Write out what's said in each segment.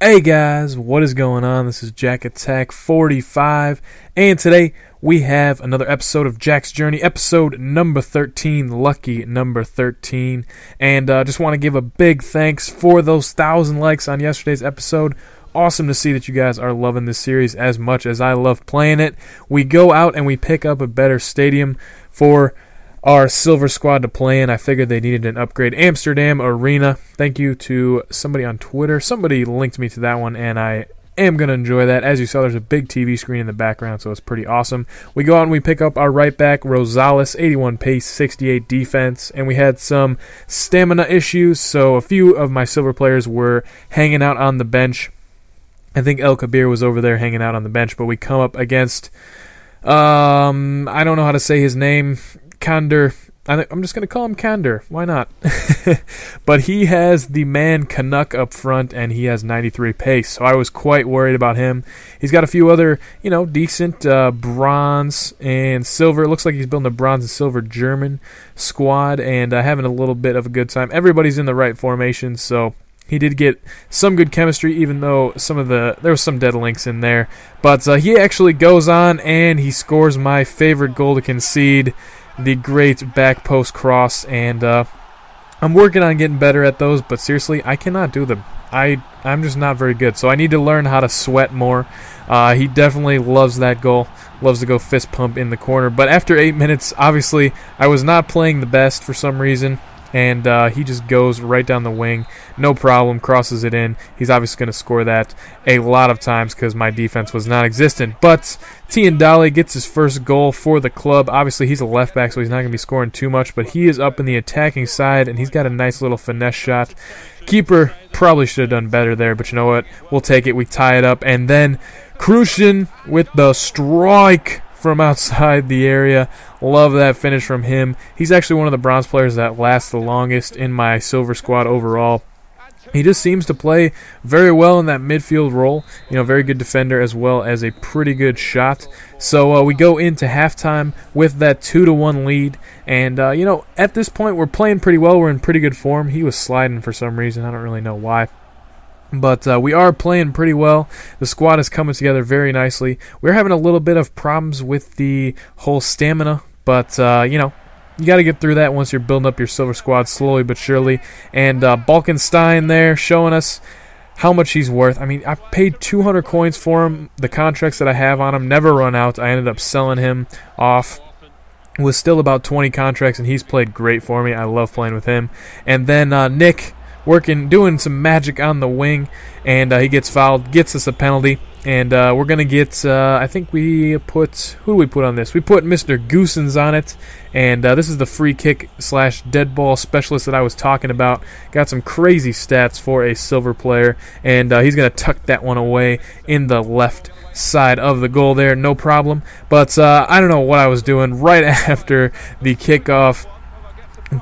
Hey guys, what is going on? This is Jack Attack 45, and today we have another episode of Jack's Journey, episode number 13, lucky number 13, and just want to give a big thanks for those 1,000 likes on yesterday's episode. Awesome to see that you guys are loving this series as much as I love playing it. We go out and we pick up a better stadium for our Silver Squad to play in. I figured they needed an upgrade. Amsterdam Arena. Thank you to somebody on Twitter. Somebody linked me to that one, and I am going to enjoy that. As you saw, there's a big TV screen in the background, so it's pretty awesome. We go out and we pick up our right back, Rosales, 81 pace, 68 defense, and we had some stamina issues, so a few of my silver players were hanging out on the bench. I think El Kabir was over there hanging out on the bench, but we come up against, I don't know how to say his name, Kandar. I'm just going to call him Kandar. Why not? But he has the man Canuck up front, and he has 93 pace, so I was quite worried about him. He's got a few other, decent bronze and silver. It looks like he's building a bronze and silver German squad, and having a little bit of a good time. Everybody's in the right formation, so he did get some good chemistry, even though there was some dead links in there. But he actually goes on, and he scores my favorite goal to concede, the great back post cross, and I'm working on getting better at those, but seriously, I cannot do them. I'm just not very good, so I need to learn how to sweat more. He definitely loves that goal, loves to go fist pump in the corner, but after 8 minutes, obviously, I was not playing the best for some reason, and he just goes right down the wing, no problem, crosses it in. He's obviously going to score that a lot of times because my defense was non-existent. But Tiendale gets his first goal for the club. Obviously, he's a left back, so he's not going to be scoring too much, but he is up in the attacking side, and he's got a nice little finesse shot. Keeper probably should have done better there, but you know what? We'll take it. We tie it up, and then Krushin with the strike from outside the area. Love that finish from him. He's actually one of the bronze players that lasts the longest in my silver squad overall. He just seems to play very well in that midfield role. Very good defender as well as a pretty good shot. So we go into halftime with that 2-1 lead. And, at this point we're playing pretty well. We're in pretty good form. He was sliding for some reason. I don't really know why. But we are playing pretty well. The squad is coming together very nicely. We're having a little bit of problems with the whole stamina, but, you got to get through that once you're building up your silver squad slowly but surely. And Balkenstein there showing us how much he's worth. I mean, I paid 200 coins for him. The contracts that I have on him never run out. I ended up selling him off with still about 20 contracts, and he's played great for me. I love playing with him. And then Nick doing some magic on the wing, and he gets fouled, gets us a penalty, and we're going to get, I think who do we put on this? We put Mr. Goosens on it, and this is the free kick / dead ball specialist that I was talking about. Got some crazy stats for a silver player, and he's going to tuck that one away in the left side of the goal there, no problem. But I don't know what I was doing right after the kickoff.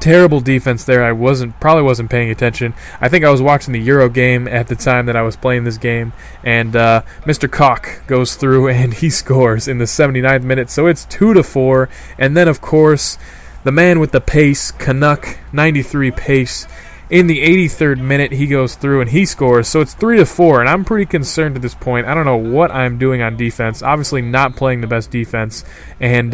Terrible defense there. I probably wasn't paying attention. I think I was watching the Euro game at the time that I was playing this game, and Mr. Koch goes through and he scores in the 79th minute, so it's 2-4. And then, of course, the man with the pace, Canuck, 93 pace. In the 83rd minute, he goes through and he scores, so it's 3-4, and I'm pretty concerned at this point. I don't know what I'm doing on defense. Obviously not playing the best defense, and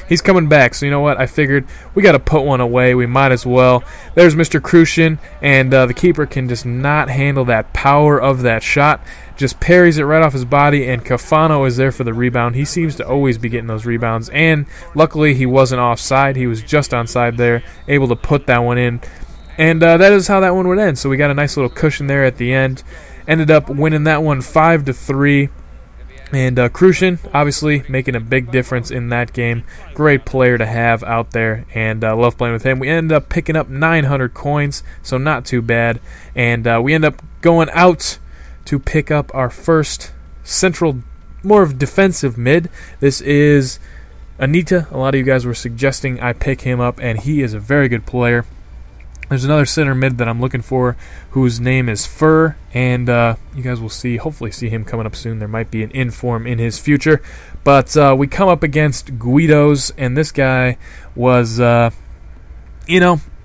he's coming back, so you know what? I figured we got to put one away. We might as well. There's Mr. Krushin, and the keeper can just not handle that power of that shot. Just parries it right off his body, and Cafano is there for the rebound. He seems to always be getting those rebounds, and luckily he wasn't offside. He was just onside there, able to put that one in. And that is how that one would end. So we got a nice little cushion there at the end. Ended up winning that one 5-3. And Krushin, obviously, making a big difference in that game. Great player to have out there, and love playing with him. We ended up picking up 900 coins, so not too bad. And we end up going out to pick up our first central, more of defensive mid. This is Anita. A lot of you guys were suggesting I pick him up, and he is a very good player. There's another center mid that I'm looking for whose name is Fur, and you guys will hopefully see him coming up soon. There might be an inform in his future. But we come up against Guido's, and this guy was,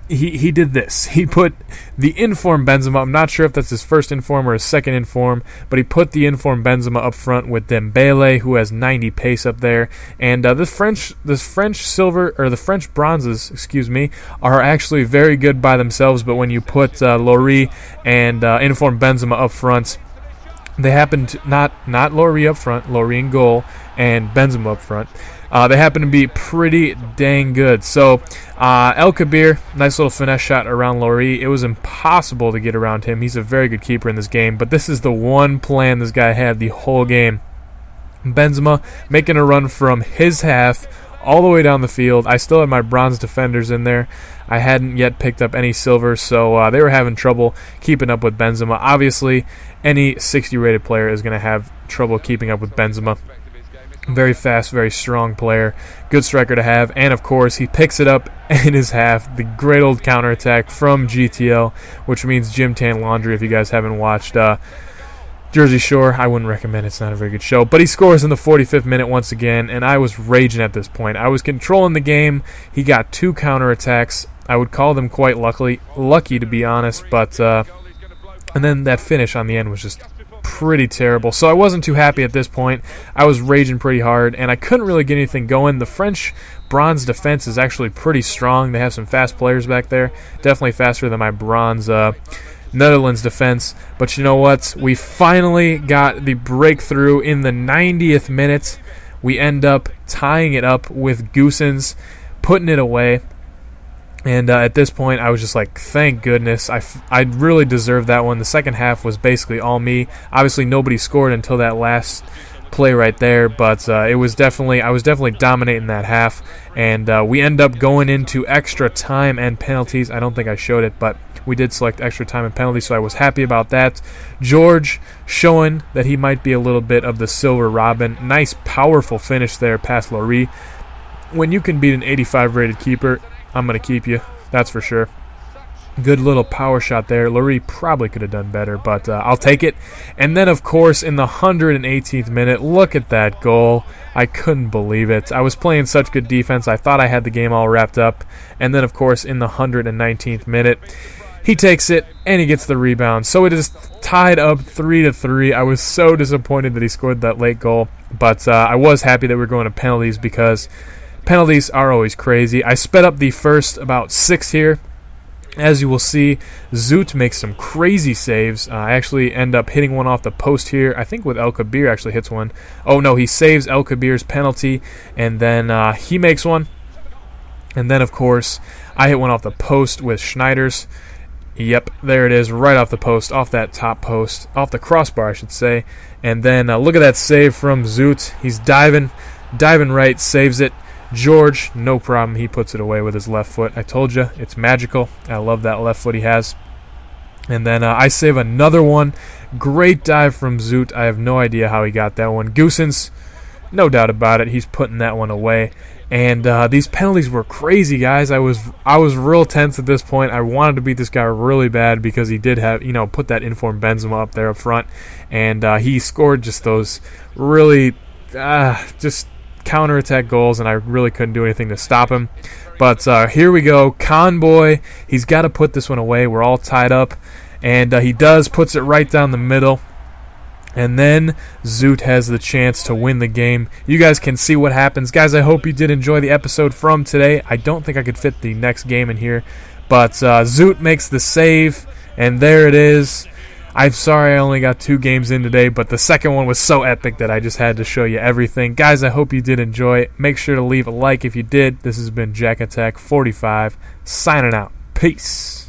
he did this. He put the inform Benzema. I'm not sure if that's his first inform or his second inform, but he put the inform Benzema up front with Dembele, who has 90 pace up there. And this French silver, or the French bronzes, excuse me, are actually very good by themselves. But when you put Lloris and inform Benzema up front, they happen to not Lloris up front, Lloris in goal, and Benzema up front. They happen to be pretty dang good. So El Kabir, nice little finesse shot around Lloris. It was impossible to get around him. He's a very good keeper in this game, but this is the one plan this guy had the whole game. Benzema making a run from his half all the way down the field. I still had my bronze defenders in there. I hadn't yet picked up any silver, so they were having trouble keeping up with Benzema. Obviously, any 60 rated player is going to have trouble keeping up with Benzema. Very fast, very strong player. Good striker to have. And, of course, he picks it up in his half. The great old counterattack from GTL, which means Gym Tan Laundry. If you guys haven't watched Jersey Shore, I wouldn't recommend it. It's not a very good show. But he scores in the 45th minute once again, and I was raging at this point. I was controlling the game. He got 2 counterattacks. I would call them quite lucky to be honest. But and then that finish on the end was just pretty terrible. So I wasn't too happy at this point. I was raging pretty hard, and I couldn't really get anything going. The French bronze defense is actually pretty strong. They have some fast players back there. Definitely faster than my bronze Netherlands defense. But you know what? We finally got the breakthrough in the 90th minute. We end up tying it up with Goossens, putting it away. And at this point, I was just like, thank goodness. I really deserved that one. The second half was basically all me. Obviously, nobody scored until that last play right there, but I was definitely dominating that half. And we end up going into extra time and penalties. I don't think I showed it, but we did select extra time and penalties, so I was happy about that. George showing that he might be a little bit of the silver robin. Nice, powerful finish there past Lloris. When you can beat an 85 rated keeper, I'm going to keep you, that's for sure. Good little power shot there. Lloris probably could have done better, but I'll take it. And then, of course, in the 118th minute, look at that goal. I couldn't believe it. I was playing such good defense. I thought I had the game all wrapped up. And then, of course, in the 119th minute, he takes it, and he gets the rebound. So it is tied up 3-3. I was so disappointed that he scored that late goal. But I was happy that we were going to penalties because penalties are always crazy. I sped up the first about 6 here. As you will see, Zoot makes some crazy saves. I actually end up hitting one off the post here. I think with El Kabir actually hits one. Oh no, he saves El Kabir's penalty, and then he makes one. And then, of course, I hit one off the post with Schneider's. Yep, there it is, right off the post, off that top post, off the crossbar, I should say. And then look at that save from Zoot. He's diving right, saves it. George, no problem. He puts it away with his left foot. I told you, it's magical. I love that left foot he has. And then I save another one. Great dive from Zoot. I have no idea how he got that one. Goossens, no doubt about it. He's putting that one away. And these penalties were crazy, guys. I was real tense at this point. I wanted to beat this guy really bad because he did have, put that informed Benzema up there up front. And he scored just those really, just counterattack goals, and I really couldn't do anything to stop him. But here we go. Conboy, he's got to put this one away. We're all tied up, and he does, puts it right down the middle. And then Zoot has the chance to win the game. You guys can see what happens. Guys, I hope you did enjoy the episode from today. I don't think I could fit the next game in here, but Zoot makes the save, and there it is. I'm sorry I only got 2 games in today, but the second one was so epic that I just had to show you everything. Guys, I hope you did enjoy it. Make sure to leave a like if you did. This has been Jack Attack 45, signing out. Peace.